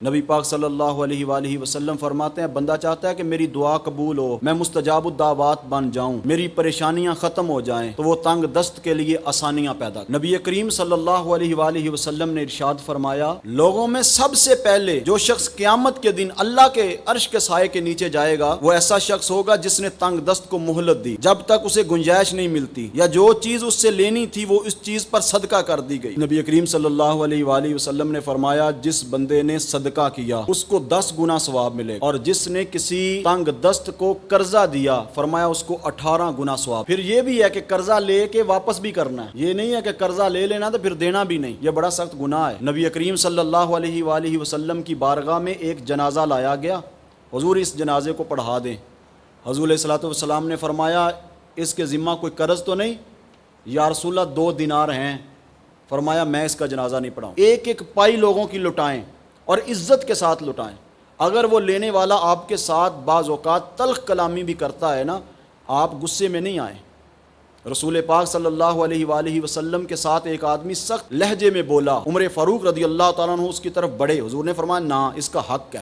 نبی پاک صلی اللہ علیہ وآلہ وسلم فرماتے ہیں بندہ چاہتا ہے کہ میری دعا قبول ہو، میں مستجاب الدعوات بن جاؤں، میری پریشانیاں ختم ہو جائیں، تو وہ تنگ دست کے لیے آسانیاں پیدا کرے۔ نبی کریم صلی اللہ علیہ وآلہ وسلم نے ارشاد فرمایا لوگوں میں سب سے پہلے جو شخص قیامت کے دن اللہ کے عرش کے سائے کے نیچے جائے گا وہ ایسا شخص ہوگا جس نے تنگ دست کو مہلت دی جب تک اسے گنجائش نہیں ملتی، یا جو چیز اس سے لینی تھی وہ اس چیز پر صدقہ کر دی گئی۔ نبی کریم صلی اللہ علیہ وآلہ وسلم نے فرمایا جس بندے نے صدقہ کیا اس کو 10 گنا ثواب ملے، اور جس نے کسی تنگ دست کو قرضہ دیا فرمایا اس کو 18 گنا ثواب۔ پھر یہ بھی ہے کہ قرضہ لے کے واپس بھی کرنا ہے، یہ نہیں ہے کہ قرضہ لے لینا تو پھر دینا بھی نہیں، یہ بڑا سخت گناہ ہے۔ نبی کریم صلی اللہ علیہ وآلہ وسلم کی بارگاہ میں ایک جنازہ لایا گیا، حضور اس جنازے کو پڑھا دیں۔ حضور علیہ الصلوۃ والسلام نے فرمایا اس کے ذمہ کوئی قرض تو نہیں؟ یا رسول اللہ 2 دینار ہیں۔ فرمایا میں اس کا جنازہ نہیں پڑھاؤں۔ ایک ایک پائی لوگوں کی لٹائیں اور عزت کے ساتھ لٹائیں۔ اگر وہ لینے والا آپ کے ساتھ بعض اوقات تلخ کلامی بھی کرتا ہے نا، آپ غصے میں نہیں آئیں۔ رسول پاک صلی اللہ علیہ وآلہ وسلم کے ساتھ ایک آدمی سخت لہجے میں بولا، عمر فاروق رضی اللہ تعالیٰ عنہ اس کی طرف بڑھے، حضور نے فرمایا نہ، اس کا حق ہے۔